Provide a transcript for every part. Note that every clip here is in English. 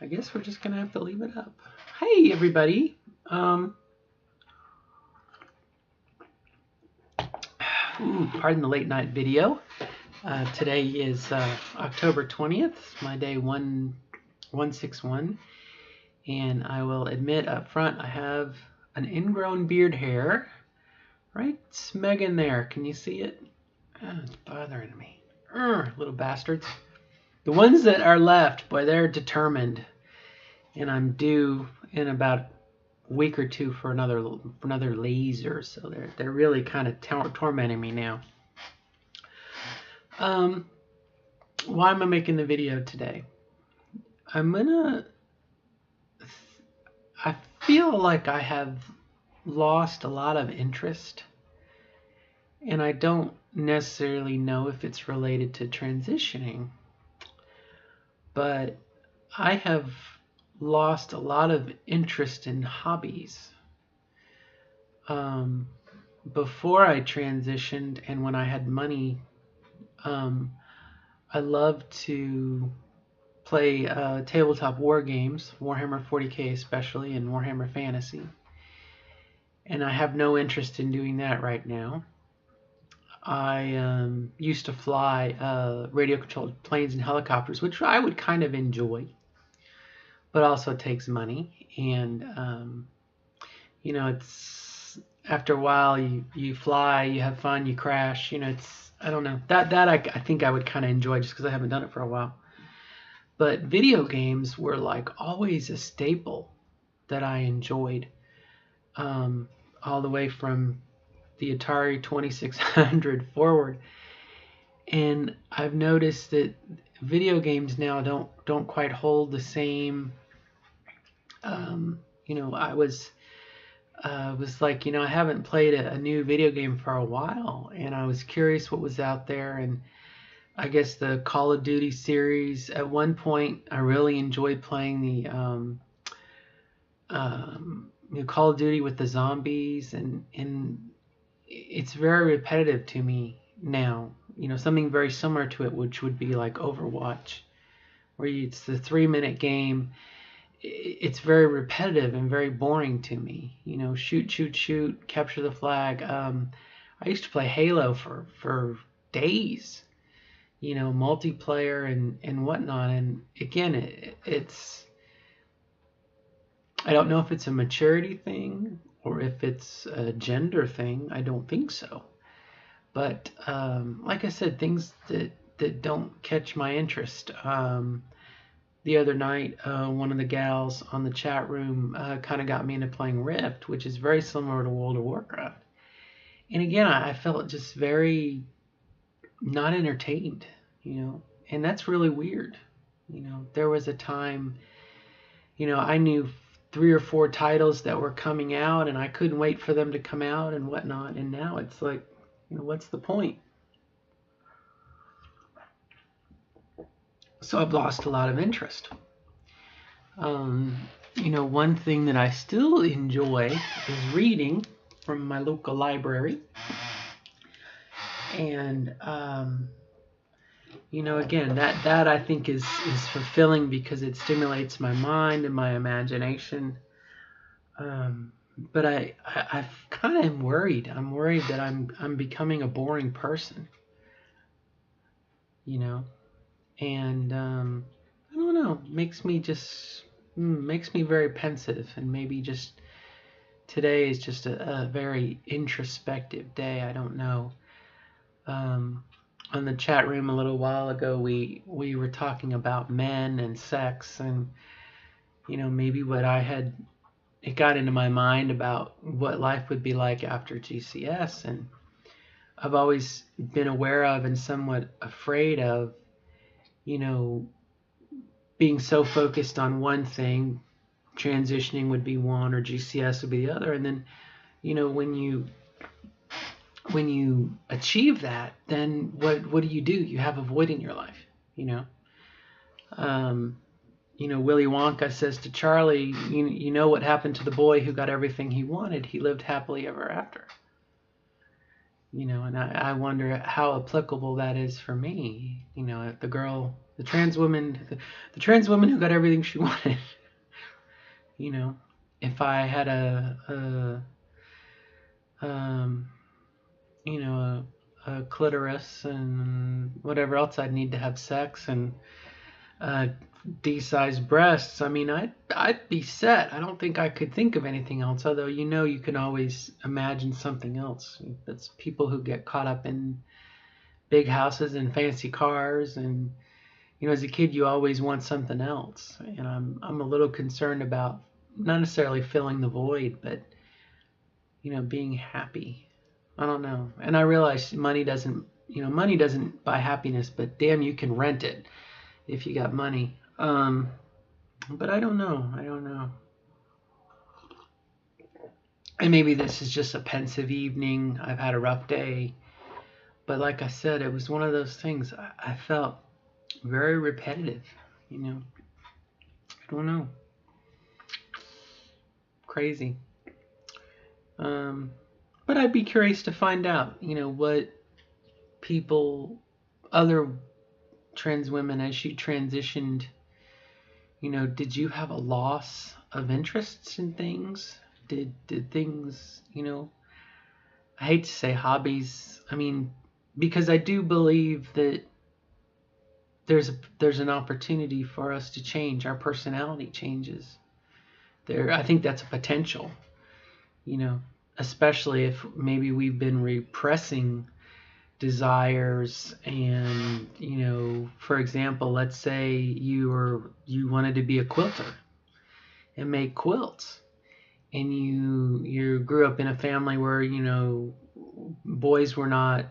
I guess we're just gonna have to leave it up. Hey everybody. Pardon the late night video. Today is October 20th, my day 161, and I will admit up front I have an ingrown beard hair right smeg in there. Can you see it? It's bothering me. Little bastards. The ones that are left, boy, they're determined, and I'm due in about a week or two for another laser, so they're really kind of tormenting me now. Why am I making the video today? I feel like I have lost a lot of interest, and I don't necessarily know if it's related to transitioning, but I have lost a lot of interest in hobbies. Before I transitioned and when I had money, I loved to play tabletop war games, Warhammer 40k especially, and Warhammer Fantasy. And I have no interest in doing that right now. I used to fly radio-controlled planes and helicopters, which I would kind of enjoy, but also takes money. And, you know, it's after a while you fly, you have fun, you crash. You know, I don't know. That I think I would kind of enjoy just because I haven't done it for a while. But video games were like always a staple that I enjoyed, all the way from the Atari 2600 forward. And I've noticed that video games now don't quite hold the same. You know, I was like, you know, I haven't played a new video game for a while, and I was curious what was out there. And I guess the Call of Duty series, at one point I really enjoyed playing the Call of Duty with the zombies, and it's very repetitive to me now. You know, something very similar to it, which would be like Overwatch, where it's the 3-minute game. It's very repetitive and very boring to me. You know, shoot, capture the flag. I used to play Halo for days, you know, multiplayer and whatnot. And again, it's I don't know if it's a maturity thing or if it's a gender thing. I don't think so. But like I said, things that don't catch my interest. The other night, one of the gals on the chat room kind of got me into playing Rift, which is very similar to World of Warcraft. And again, I felt just very not entertained, you know, and that's really weird. You know, there was a time, you know, I knew 3 or 4 titles that were coming out, and I couldn't wait for them to come out and whatnot. And now it's like, you know, what's the point? So I've lost a lot of interest. You know, one thing that I still enjoy is reading from my local library. And, you know, again, that I think is fulfilling because it stimulates my mind and my imagination. But I kind of am worried. I'm worried that I'm becoming a boring person. You know, and I don't know. Makes me very pensive, and maybe just today is just a very introspective day. I don't know. On the chat room a little while ago, we were talking about men and sex, and you know, maybe it got into my mind about what life would be like after GCS, and I've always been aware of and somewhat afraid of, you know, being so focused on one thing. Transitioning would be one, or GCS would be the other, and then, you know, when you achieve that, then what do? You have a void in your life, you know. You know, Willy Wonka says to Charlie, you know what happened to the boy who got everything he wanted? He lived happily ever after. And I wonder how applicable that is for me. The girl, the trans woman who got everything she wanted. you know, if I had um, a clitoris and whatever else I'd need to have sex and uh, D-sized breasts, I mean, I'd be set. I don't think I could think of anything else. Although you can always imagine something else. That's people who get caught up in big houses and fancy cars, and as a kid, you always want something else. And I'm a little concerned about not necessarily filling the void, but being happy. I don't know. And I realize money doesn't buy happiness, but damn, you can rent it if you got money. But I don't know. I don't know. And maybe this is just a pensive evening. I've had a rough day. But like I said, it was one of those things I felt very repetitive. I don't know. Crazy. Um, but I'd be curious to find out, what people, other trans women, as you transitioned, did you have a loss of interests in things? Did things, I hate to say hobbies. I mean, because I do believe that there's an opportunity for us to change. Our personality changes. I think that's a potential, you know, especially if maybe we've been repressing desires and, for example, let's say you wanted to be a quilter and make quilts, and you grew up in a family where boys were not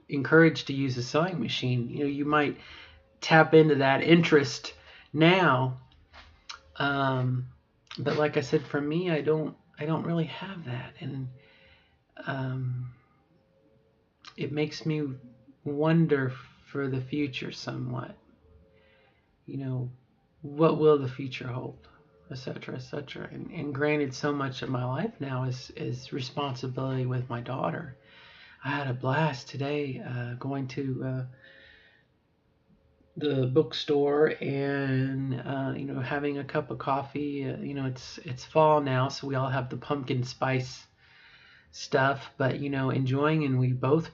encouraged to use a sewing machine. You might tap into that interest now, but like I said, for me, I don't really have that, and um, it makes me wonder for the future somewhat. What will the future hold, etc., etc. And granted, so much of my life now is responsibility with my daughter. I had a blast today going to the bookstore and having a cup of coffee. It's fall now, so we all have the pumpkin spice stuff, but enjoying. And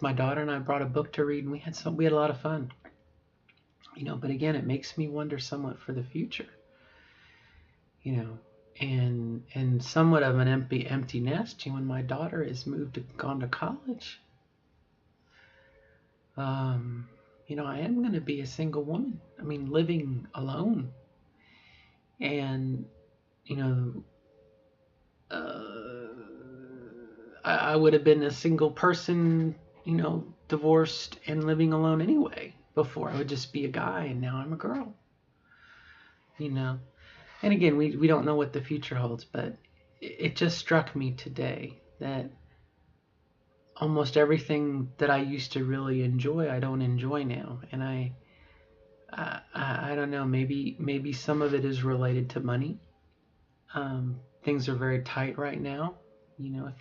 my daughter and I, brought a book to read, and we had a lot of fun. But again, it makes me wonder somewhat for the future. you know, and somewhat of an empty nest. When my daughter has gone to college, I am going to be a single woman. I mean, living alone, and you know, uh, I would have been a single person, divorced and living alone anyway. Before I would just be a guy, and now I'm a girl. You know, and again, we don't know what the future holds, but it just struck me today that almost everything that I used to really enjoy, I don't enjoy now, and I don't know. Maybe some of it is related to money. Things are very tight right now.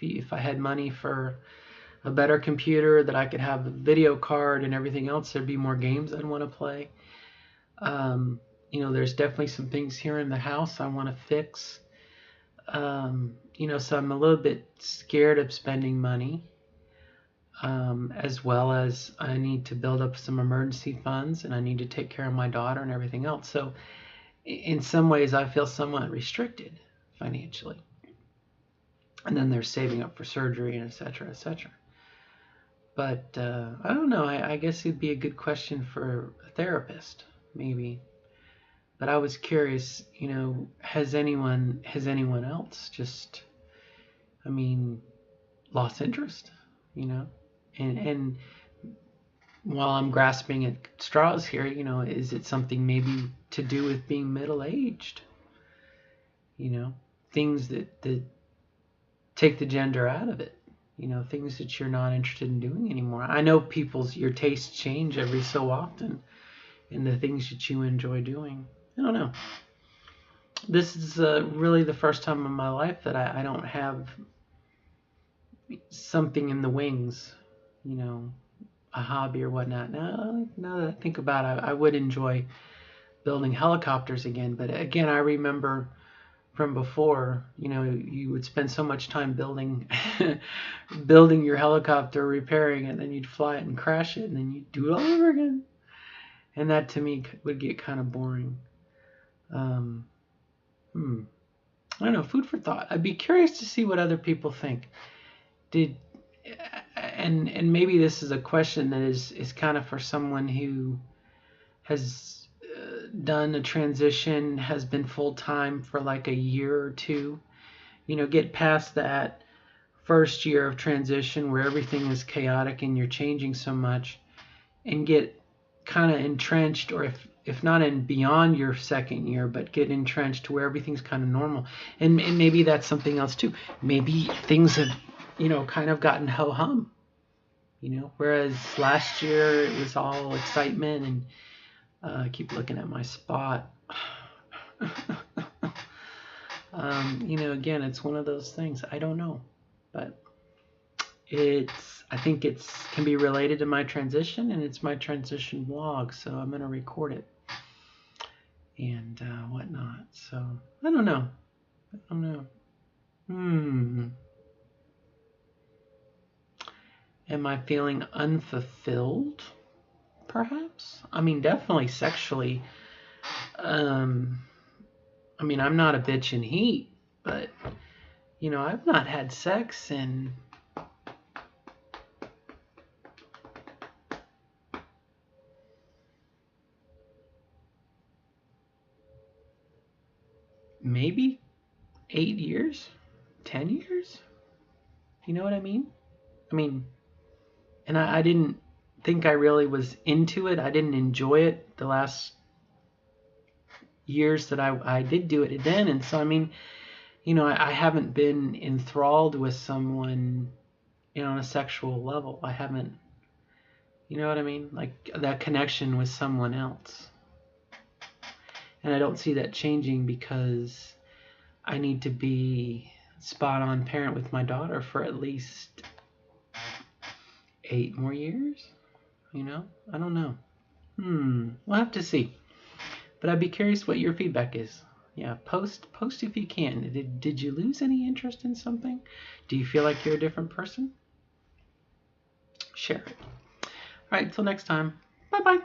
If I had money for a better computer that I could have a video card and everything else, there'd be more games I'd want to play. There's definitely some things here in the house I want to fix. So I'm a little bit scared of spending money, as well as I need to build up some emergency funds, and I need to take care of my daughter and everything else. So in some ways, I feel somewhat restricted financially. And then there's saving up for surgery and et cetera, et cetera. But I don't know. I guess it'd be a good question for a therapist, maybe. But I was curious, has anyone else just, lost interest, and while I'm grasping at straws here, is it something maybe to do with being middle aged? Things that take the gender out of it. Things that you're not interested in doing anymore. I know your tastes change every so often in the things that you enjoy doing. I don't know. This is really the first time in my life that I don't have something in the wings. you know, a hobby or whatnot. Now that I think about it, I would enjoy building helicopters again. But again, I remember from before, you would spend so much time building building your helicopter, repairing it, and then you'd fly it and crash it, and then you'd do it all over again. And that to me would get kind of boring. Um, I don't know, food for thought. I'd be curious to see what other people think. Did and maybe this is a question that is kind of for someone who has done a transition, has been full time for like a year or two. Get past that first year of transition where everything is chaotic and you're changing so much, and get kind of entrenched, or if not in beyond your second year, but get entrenched where everything's kind of normal. And maybe that's something else too. Maybe things have, kind of gotten ho hum. Whereas last year it was all excitement, and I keep looking at my spot. Again, it's one of those things. I don't know, but I think it's can be related to my transition, and it's my transition vlog, so I'm gonna record it and whatnot. So I don't know. Am I feeling unfulfilled? Perhaps. I mean, definitely sexually. I'm not a bitch in heat, but I've not had sex in maybe 8 years, 10 years. You know what I mean? And I didn't think I really was into it. I didn't enjoy it the last years that I did do it then. And so, I haven't been enthralled with someone, on a sexual level. I haven't, you know what I mean? Like that connection with someone else. And I don't see that changing because I need to be spot on parent with my daughter for at least 8 more years. I don't know. We'll have to see. But I'd be curious what your feedback is. Yeah, post if you can. Did you lose any interest in something? Do you feel like you're a different person? Share it. All right, till next time. Bye-bye.